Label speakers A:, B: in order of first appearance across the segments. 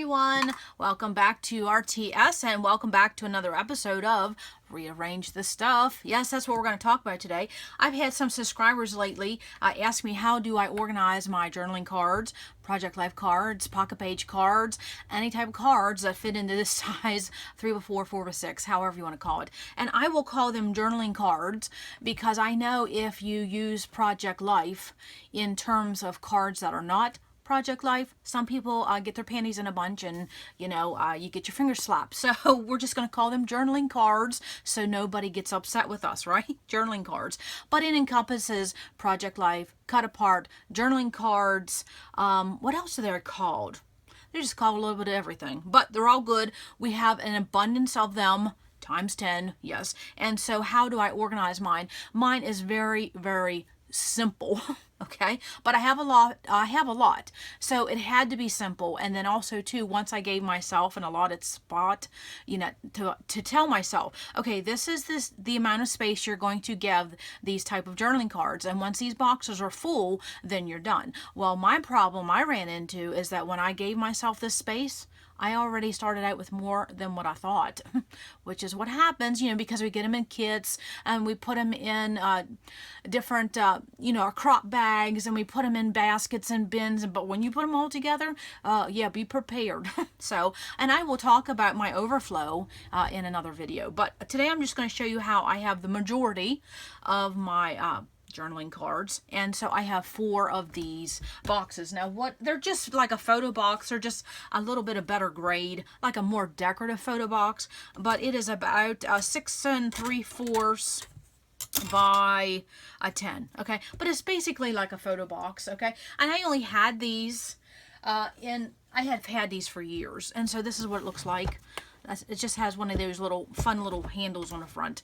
A: everyone, welcome back to RTS and welcome back to another episode of Rearrange the Stuff. Yes, that's what we're going to talk about today. I've had some subscribers lately ask me how do I organize my journaling cards, project life cards, pocket page cards, any type of cards that fit into this size 3x4, 4x6, however you want to call it. And I will call them journaling cards because I know if you use project life in terms of cards that are not project life, some people get their panties in a bunch and you get your fingers slapped. So we're just going to call them journaling cards so nobody gets upset with us, right? Journaling cards, but it encompasses project life, cut apart, journaling cards. What else are they called? They're just called a little bit of everything, but they're all good. We have an abundance of them, times 10, yes. And so how do I organize mine? Mine is very, very simple. Okay, but I have a lot, so it had to be simple. And then also too, once I gave myself an allotted spot, to tell myself, okay, this is the amount of space you're going to give these type of journaling cards, and once these boxes are full, then you're done. Well, my problem I ran into is that when I gave myself this space, I already started out with more than what I thought, which is what happens, because we get them in kits and we put them in different, crop bags, and we put them in baskets and bins. But when you put them all together, yeah, be prepared. So, and I will talk about my overflow in another video. But today I'm just going to show you how I have the majority of my journaling cards. And so I have 4 of these boxes. Now they're just like a photo box. They're just a little bit of better grade, like a more decorative photo box, but it is about 6 3/4 by a 10. Okay, but it's basically like a photo box. Okay, and I only had these I have had these for years, and so this is what it looks like. It just has one of those fun little handles on the front.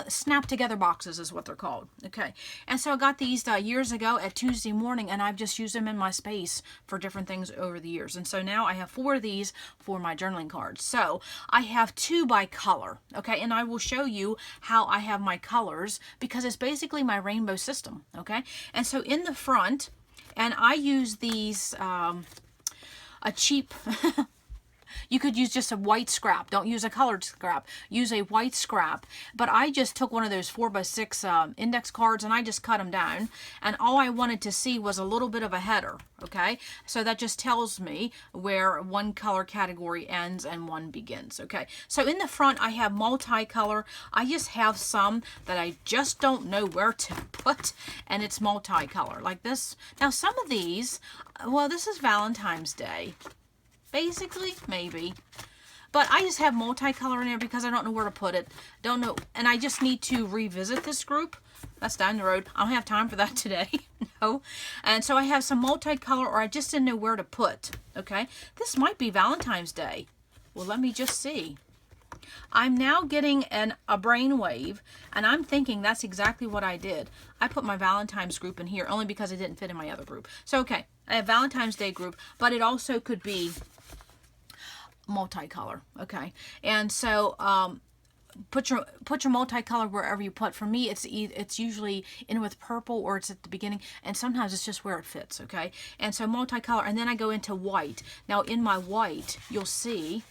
A: Snap together boxes is what they're called. Okay, and so I got these years ago at Tuesday morning, and I've just used them in my space for different things over the years. And so now I have 4 of these for my journaling cards. So I have 2 by color. Okay, and I will show you how I have my colors because it's basically my rainbow system. Okay, and so in the front, and I use these a cheap. You could use just a white scrap. Don't use a colored scrap. Use a white scrap. But I just took one of those 4x6 index cards and I just cut them down. And all I wanted to see was a little bit of a header. Okay, so that just tells me where one color category ends and one begins. Okay, so in the front I have multicolor. I just have some that I just don't know where to put, and it's multicolor like this. Now some of these, well, this is Valentine's Day. Basically, maybe. But I just have multicolor in there because I don't know where to put it. Don't know. And I just need to revisit this group. That's down the road. I don't have time for that today. No. And so I have some multicolor, or I just didn't know where to put. Okay. This might be Valentine's Day. Well, let me just see. I'm now getting a brainwave, and I'm thinking that's exactly what I did. I put my Valentine's group in here only because it didn't fit in my other group. So, okay. I have Valentine's Day group, but it also could be multicolor. Okay, and so put your multicolor wherever you put. For me, it's usually in with purple, or it's at the beginning, and sometimes it's just where it fits. Okay, and so multicolor, and then I go into white. Now in my white, you'll see,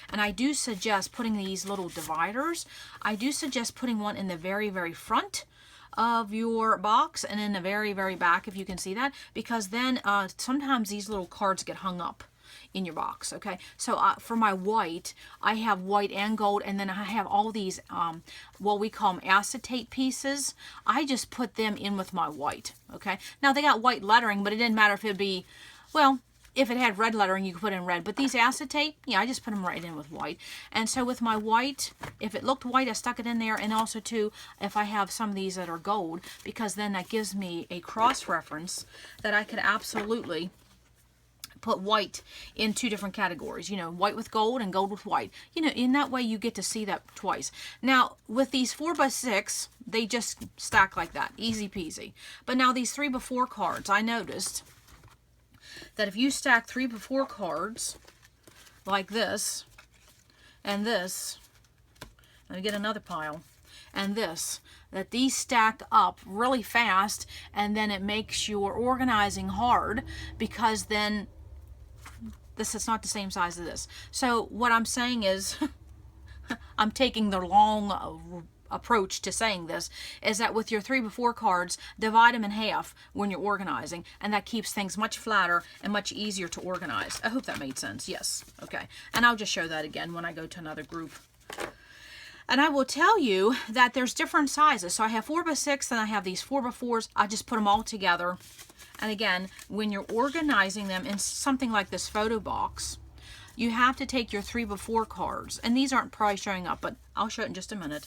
A: and I do suggest putting these little dividers. I do suggest putting one in the very, very front of your box and in the very, very back, if you can see that, because then sometimes these little cards get hung up in your box. Okay, so for my white, I have white and gold, and then I have all these what we call them acetate pieces. I just put them in with my white. Okay, now they got white lettering, but it didn't matter if it'd be, well, if it had red lettering, you could put in red. But these acetate, yeah, I just put them right in with white. And so with my white, if it looked white, I stuck it in there. And also, too, if I have some of these that are gold, because then that gives me a cross-reference that I could absolutely put white in 2 different categories. White with gold and gold with white. In that way, you get to see that twice. Now, with these 4x6, they just stack like that. Easy peasy. But now these 3x4 cards, I noticed that if you stack 3x4 cards like this, and this, let me get another pile, and this, that these stack up really fast, and then it makes your organizing hard, because then This is not the same size as this. So what I'm saying is, I'm taking the long approach to saying this, is that with your 3x4 cards, divide them in half when you're organizing, and that keeps things much flatter and much easier to organize. I hope that made sense. Yes. Okay. And I'll just show that again when I go to another group. And I will tell you that there's different sizes. So I have 4x6 and I have these 4x4s. I just put them all together. And again, when you're organizing them in something like this photo box, you have to take your 3x4 cards. And these aren't probably showing up, but I'll show it in just a minute.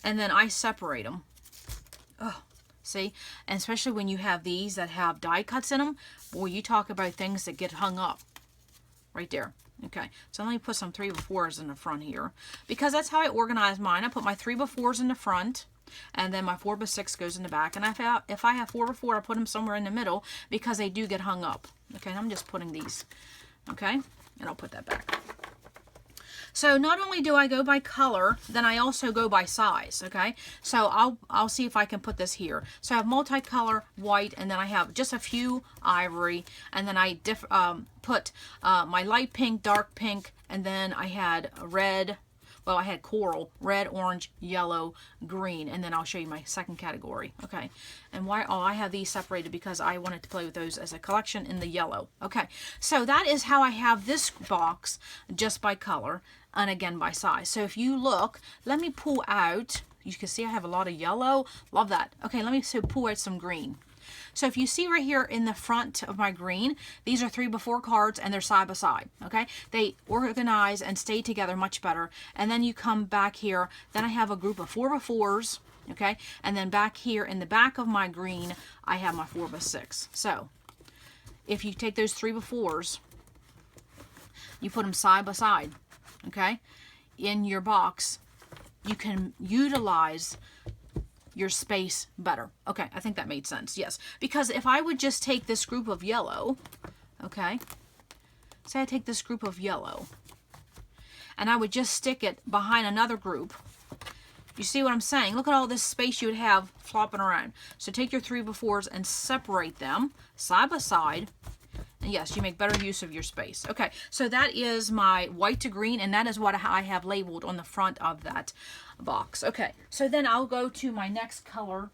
A: And then I separate them. Oh, see? And especially when you have these that have die cuts in them, boy, you talk about things that get hung up. Right there. Okay, so let me put some 3x4s in the front here, because that's how I organize mine. I put my 3x4s in the front, and then my 4x6 goes in the back. And if I have 4x4, I put them somewhere in the middle, because they do get hung up. Okay, and I'm just putting these. Okay, and I'll put that back. So not only do I go by color, then I also go by size. Okay, so I'll see if I can put this here. So I have multicolor white, and then I have just a few ivory, and then I put my light pink, dark pink, and then I had red. Well, I had coral, red, orange, yellow, green, and then I'll show you my second category. Okay, and why? Oh, I have these separated because I wanted to play with those as a collection in the yellow. Okay, so that is how I have this box, just by color, and again by size. So if you look, let me pull out, you can see I have a lot of yellow. Love that. Okay, let me pull out some green. So if you see right here in the front of my green, these are 3x4 cards and they're side by side. Okay, they organize and stay together much better. And then you come back here, then I have a group of 4x4s. Okay, and then back here in the back of my green, I have my 4x6. So if you take those 3x4s, you put them side by side. Okay, in your box, you can utilize your space better. Okay, I think that made sense. Yes, because if I would just take this group of yellow, okay, say I take this group of yellow, and I would just stick it behind another group, you see what I'm saying? Look at all this space you would have flopping around. So take your 3x4s and separate them side by side. And yes, you make better use of your space. Okay, so that is my white to green, and that is what I have labeled on the front of that box. Okay, so then I'll go to my next color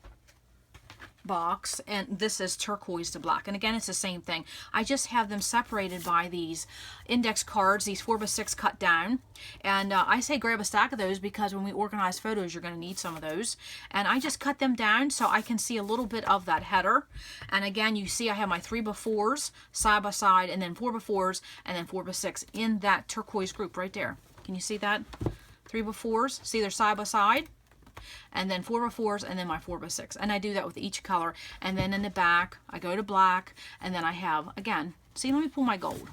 A: box, and this is turquoise to black. And again, it's the same thing. I just have them separated by these index cards, these 4x6 cut down. And I say grab a stack of those because when we organize photos, you're going to need some of those. And I just cut them down so I can see a little bit of that header. And again, you see I have my 3x4s side by side, and then 4x4s, and then 4x6 in that turquoise group right there. Can you see that? 3x4s, see they're side by side, and then 4x4s, and then my 4x6. And I do that with each color. And then in the back, I go to black, and then I have, again, see, let me pull my gold.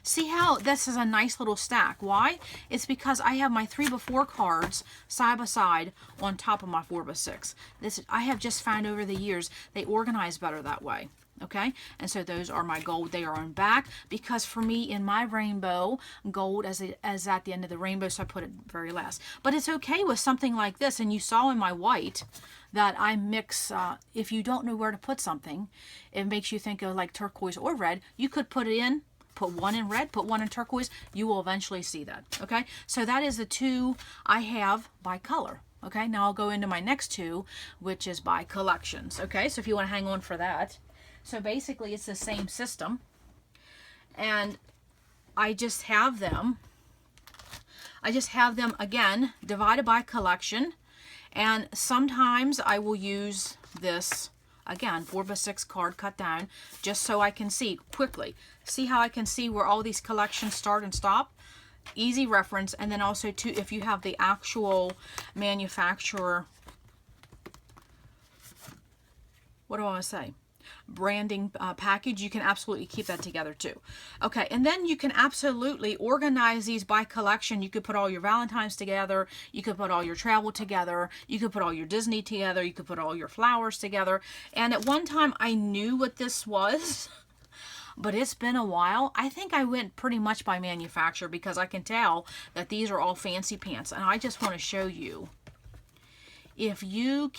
A: See how this is a nice little stack. Why? It's because I have my 3x4 cards side by side on top of my 4x6. This I have just found over the years they organize better that way. Okay, and so those are my gold. They are on back because for me in my rainbow, gold as at the end of the rainbow, so I put it very last. But it's okay with something like this. And you saw in my white that I mix, if you don't know where to put something, it makes you think of like turquoise or red. You could put it in, put one in red, put one in turquoise. You will eventually see that. Okay, so that is the two I have by color. Okay, now I'll go into my next two, which is by collections. Okay, so if you want to hang on for that. So basically it's the same system, and I just have them again divided by collection, and sometimes I will use this again 4x6 card cut down just so I can see quickly. See how I can see where all these collections start and stop? Easy reference. And then also too, if you have the actual manufacturer, what do I want to say? Branding package, you can absolutely keep that together too. Okay, and then you can absolutely organize these by collection. You could put all your Valentine's together, you could put all your travel together, you could put all your Disney together, you could put all your flowers together. And at one time I knew what this was, but it's been a while. I think I went pretty much by manufacturer because I can tell that these are all fancy pants. And I just want to show you, if you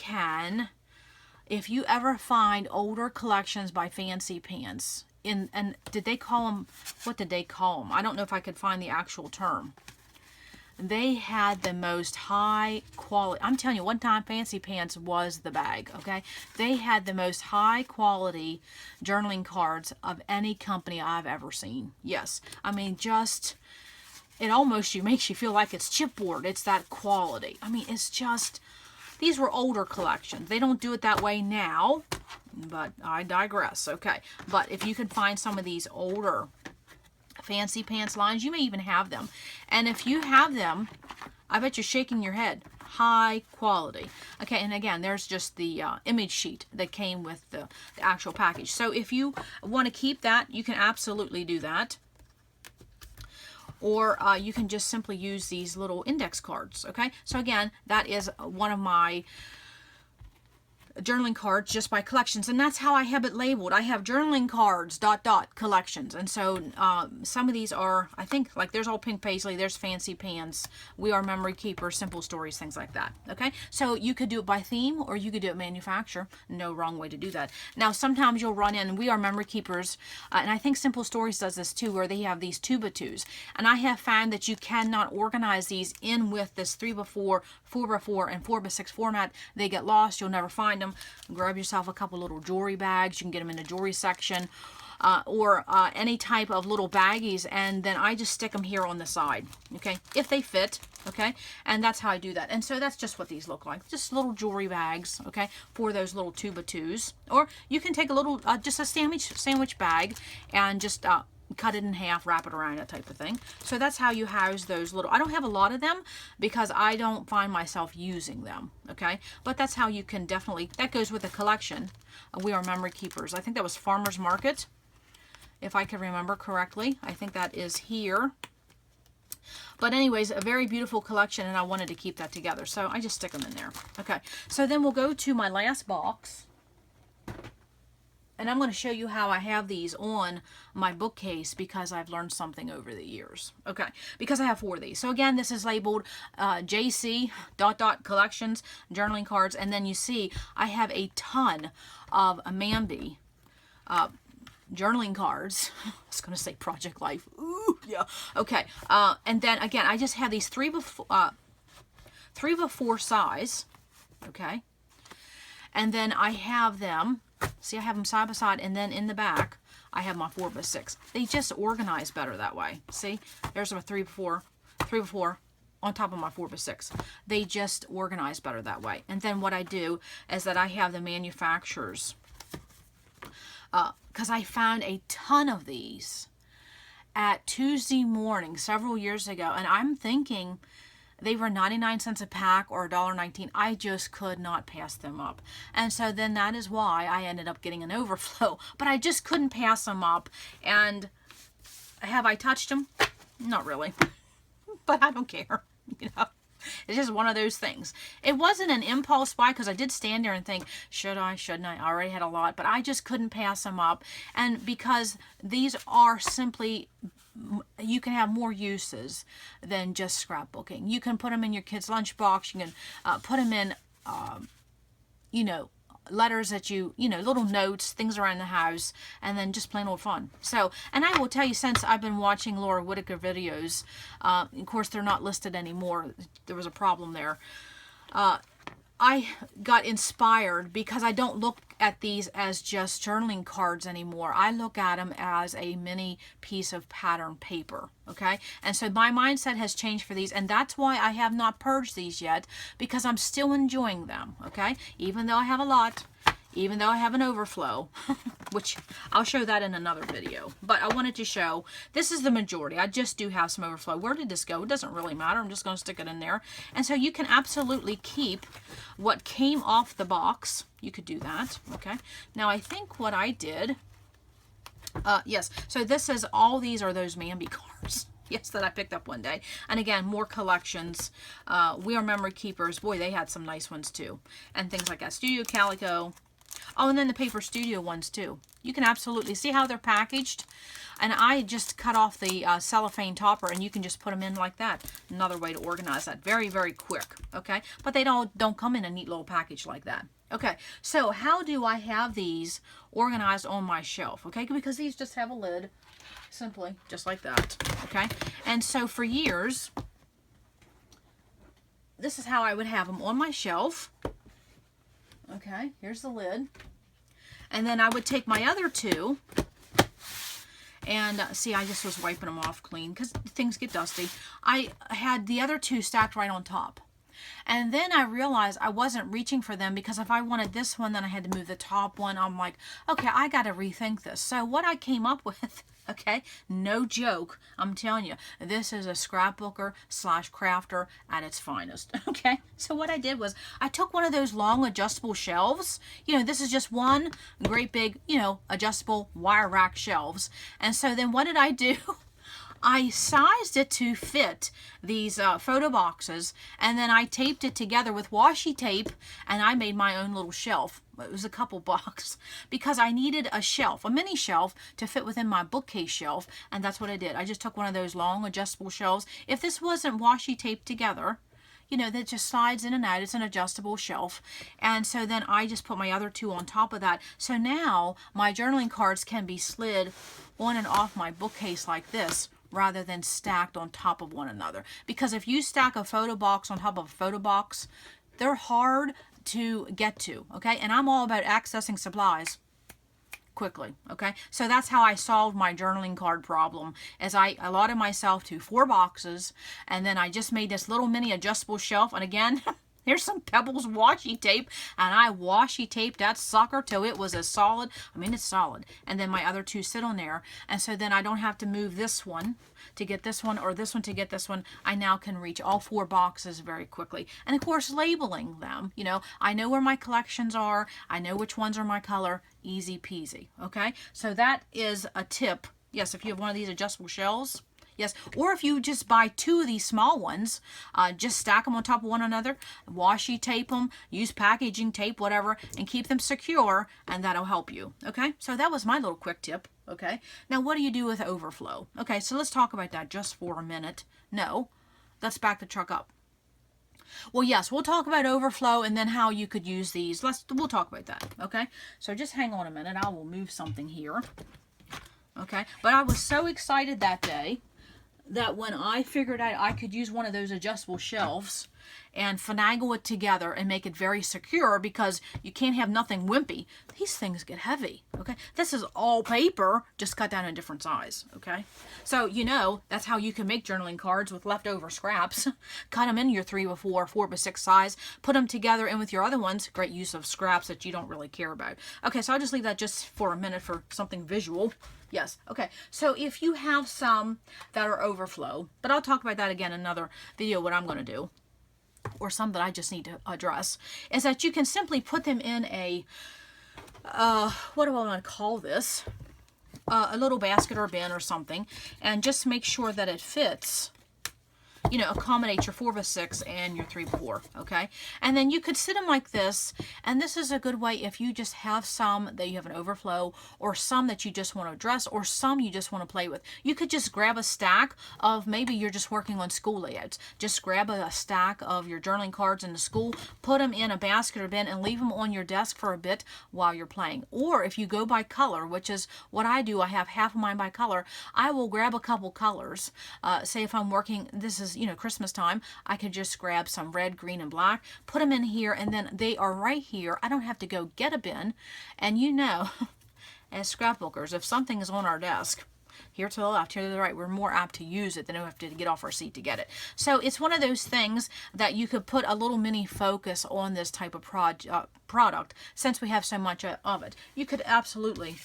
A: ever find older collections by fancy pants, and did they call them, what did they call them? I don't know if I could find the actual term. They had the most high quality. I'm telling you, one time Fancy Pants was the bag, okay? They had the most high quality journaling cards of any company I've ever seen. Yes. I mean, just, it almost makes you feel like it's chipboard. It's that quality. I mean, it's just, these were older collections. They don't do it that way now, but I digress, okay? But if you can find some of these older Fancy Pants lines, you may even have them. And if you have them, I bet you're shaking your head. High quality. Okay, and again, there's just the image sheet that came with the actual package. So if you want to keep that, you can absolutely do that. Or you can just simply use these little index cards. Okay, so again, that is one of my journaling cards just by collections, and that's how I have it labeled. I have journaling cards ... collections, and so some of these are, I think, like there's Old Pink Paisley, there's Fancy Pants, We Are Memory Keepers, Simple Stories, things like that. Okay, so you could do it by theme or you could do it manufacturer. No wrong way to do that. Now sometimes you'll run in We Are Memory Keepers, and I think Simple Stories does this too, where they have these 2x2s, and I have found that you cannot organize these in with this 3x4, 4x4, and 4x6 format. They get lost. You'll never find them. Grab yourself a couple little jewelry bags. You can get them in the jewelry section, or any type of little baggies, and then I just stick them here on the side, okay, if they fit, okay, and that's how I do that. And so that's just what these look like, just little jewelry bags, okay, for those little 2x2s. Or you can take a little, just a sandwich bag, and just cut it in half, wrap it around, that type of thing. So that's how you house those little, I don't have a lot of them because I don't find myself using them, okay? But that's how you can definitely, that goes with the collection. We Are Memory Keepers. I think that was Farmer's Market, if I can remember correctly. I think that is here. But anyways, a very beautiful collection, and I wanted to keep that together. So I just stick them in there. Okay, so then we'll go to my last box. And I'm going to show you how I have these on my bookcase because I've learned something over the years. Okay, because I have 4 of these. So again, this is labeled JC ... collections, journaling cards. And then you see I have a ton of Mambi journaling cards. I was going to say Project Life. Ooh, yeah. Okay. And then again, I just have these 3x4 size. Okay. And then I have them. See, I have them side by side, and then in the back, I have my 4x6. They just organize better that way. See, there's my 3x4 on top of my 4x6. They just organize better that way. And then what I do is that I have the manufacturers, because I found a ton of these at Tuesday morning several years ago, and I'm thinking they were 99 cents a pack or $1.19. I just could not pass them up. And so then that is why I ended up getting an overflow. But I just couldn't pass them up. And have I touched them? Not really. But I don't care. You know, it's just one of those things. It wasn't an impulse buy because I did stand there and think, should I, shouldn't I? I already had a lot. But I just couldn't pass them up. And because these are simply, you can have more uses than just scrapbooking. You can put them in your kid's lunchbox. You can put them in, you know, letters that you know, little notes, things around the house, and then just plain old fun. So, and I will tell you, since I've been watching Laura Whitaker videos, of course, they're not listed anymore. There was a problem there. I got inspired because I don't look at these as just journaling cards anymore. I look at them as a mini piece of pattern paper, okay? And so my mindset has changed for these, and that's why I have not purged these yet, because I'm still enjoying them, okay? Even though I have a lot, even though I have an overflow, which I'll show that in another video. But I wanted to show, this is the majority. I just do have some overflow. Where did this go? It doesn't really matter. I'm just going to stick it in there. And so you can absolutely keep what came off the box. You could do that, okay? Now, I think what I did, yes, so this is, all these are those Mambi cards. Yes, that I picked up one day. And again, more collections. We Are Memory Keepers. Boy, they had some nice ones too. And things like that. Studio Calico. Oh, and then the Paper Studio ones too. You can absolutely see how they're packaged. And I just cut off the cellophane topper, and you can just put them in like that. Another way to organize that. Very, very quick, okay? But they don't come in a neat little package like that. Okay, so how do I have these organized on my shelf? Okay, because these just have a lid, simply, just like that. Okay, and so for years, this is how I would have them on my shelf. Okay, here's the lid. And then I would take my other two, and see, I just was wiping them off clean because things get dusty. I had the other two stacked right on top. And then I realized I wasn't reaching for them, because if I wanted this one, then I had to move the top one. I'm like, okay, I got to rethink this. So what I came up with, okay, no joke, I'm telling you, this is a scrapbooker / crafter at its finest. Okay, so what I did was I took one of those long adjustable shelves. You know, this is just one great big, you know, adjustable wire rack shelves. And so then what did I do? I sized it to fit these photo boxes, and then I taped it together with washi tape, and I made my own little shelf. It was a couple bucks, because I needed a shelf, a mini shelf, to fit within my bookcase shelf, and that's what I did. I just took one of those long adjustable shelves. If this wasn't washi taped together, you know, that just slides in and out. It's an adjustable shelf. And so then I just put my other two on top of that. So now my journaling cards can be slid on and off my bookcase like this, rather than stacked on top of one another. Because if you stack a photo box on top of a photo box, they're hard to get to, okay? And I'm all about accessing supplies quickly, okay? So that's how I solved my journaling card problem, as I allotted myself to 4 boxes, and then I just made this little mini adjustable shelf. And again, here's some Pebbles washi tape, and I washi taped that sucker till it was as solid. I mean, it's solid. And then my other two sit on there, and so then I don't have to move this one to get this one, or this one to get this one. I now can reach all 4 boxes very quickly. And of course, labeling them. You know, I know where my collections are. I know which ones are my color. Easy peasy, okay? So that is a tip. Yes, if you have one of these adjustable shelves, yes, or if you just buy 2 of these small ones, just stack them on top of one another, washi tape them, use packaging tape, whatever, and keep them secure, and that'll help you, okay? So that was my little quick tip, okay? Now, what do you do with overflow? Okay, so let's talk about that just for a minute. No, let's back the truck up. Well, yes, we'll talk about overflow and then how you could use these. We'll talk about that, okay? So just hang on a minute. I will move something here, okay? But I was so excited that day that when I figured out I could use one of those adjustable shelves and finagle it together and make it very secure, because you can't have nothing wimpy. These things get heavy, okay? This is all paper, just cut down in a different size, okay? So, you know, that's how you can make journaling cards with leftover scraps. Cut them in your 3x4, 4x6 size, put them together, and with your other ones, great use of scraps that you don't really care about. Okay, so I'll just leave that just for a minute for something visual. Yes, okay, so if you have some that are overflow, but I'll talk about that again in another video, what I'm going to do, or some that I just need to address, is that you can simply put them in a, what do I want to call this? A little basket or bin or something, and just make sure that it fits, you know, accommodate your 4x6 and your 3x4, okay? And then you could sit them like this, and this is a good way if you just have some that you have an overflow, or some that you just want to address, or some you just want to play with. You could just grab a stack of, maybe you're just working on school layouts. Just grab a stack of your journaling cards in the school, put them in a basket or bin, and leave them on your desk for a bit while you're playing. Or if you go by color, which is what I do, I have half of mine by color, I will grab a couple colors. Say if I'm working, this is, you know, Christmas time, I could just grab some red, green, and black, put them in here, and then they are right here. I don't have to go get a bin. And you know, as scrapbookers, if something is on our desk, here to the left, here to the right, we're more apt to use it than we have to get off our seat to get it. So it's one of those things that you could put a little mini focus on this type of product, since we have so much of it. You could absolutely,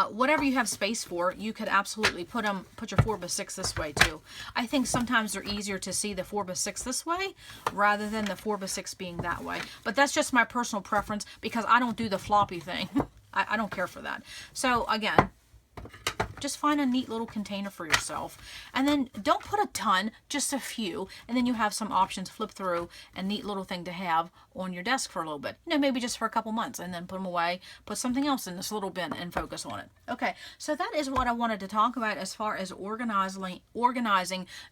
A: whatever you have space for, you could absolutely put your 4x6 this way too. I think sometimes they're easier to see the 4x6 this way rather than the 4x6 being that way. But that's just my personal preference, because I don't do the floppy thing. I don't care for that. So again, just find a neat little container for yourself, and then don't put a ton, just a few, and then you have some options. Flip through, a neat little thing to have on your desk for a little bit, you know, maybe just for a couple months, and then put them away, put something else in this little bin and focus on it. Okay, so that is what I wanted to talk about as far as organizing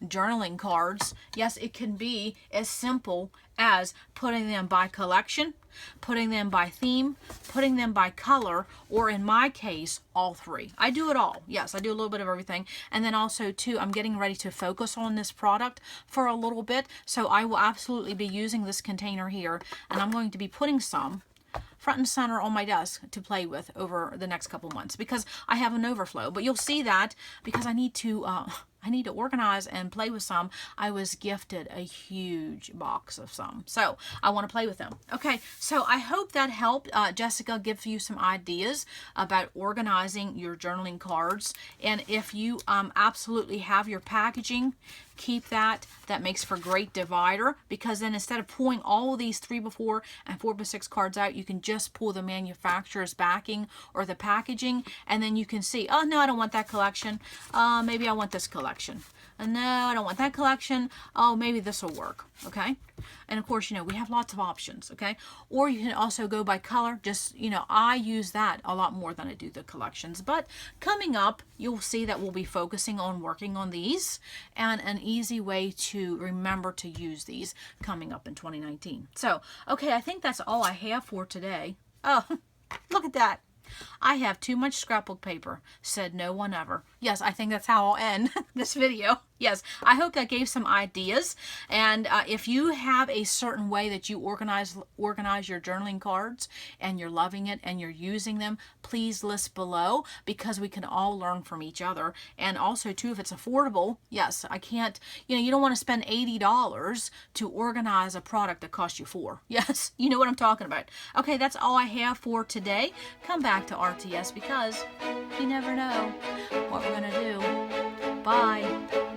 A: journaling cards. Yes, it can be as simple as putting them by collection, putting them by theme, putting them by color, or in my case, all three. I do it all. Yes, I do a little bit of everything. And then also too, I'm getting ready to focus on this product for a little bit. So I will absolutely be using this container here, and I'm going to be putting some front and center on my desk to play with over the next couple months because I have an overflow. But you'll see that because I need to organize and play with some. I was gifted a huge box of some, so I want to play with them. Okay, so I hope that helped Jessica give you some ideas about organizing your journaling cards. And if you absolutely have your packaging, keep that. That makes for great divider, because then instead of pulling all of these 3x4 and 4x6 cards out, you can just pull the manufacturer's backing or the packaging, and then you can see, oh no, I don't want that collection. Maybe I want this collection. No, I don't want that collection. Oh, maybe this will work. Okay. And of course, we have lots of options. Okay. Or you can also go by color. Just, I use that a lot more than I do the collections. But coming up, you'll see that we'll be focusing on working on these, and an easy way to remember to use these coming up in 2019. So, okay, I think that's all I have for today. Oh, look at that. I have too much scrapbook paper, said no one ever. Yes, I think that's how I'll end this video. Yes, I hope that gave some ideas. And if you have a certain way that you organize your journaling cards and you're loving it and you're using them, please list below, because we can all learn from each other. And also too, if it's affordable, yes, I can't, you don't want to spend $80 to organize a product that costs you $4. Yes, you know what I'm talking about. Okay, that's all I have for today. Come back to RTS because you never know what we're going to do. Bye.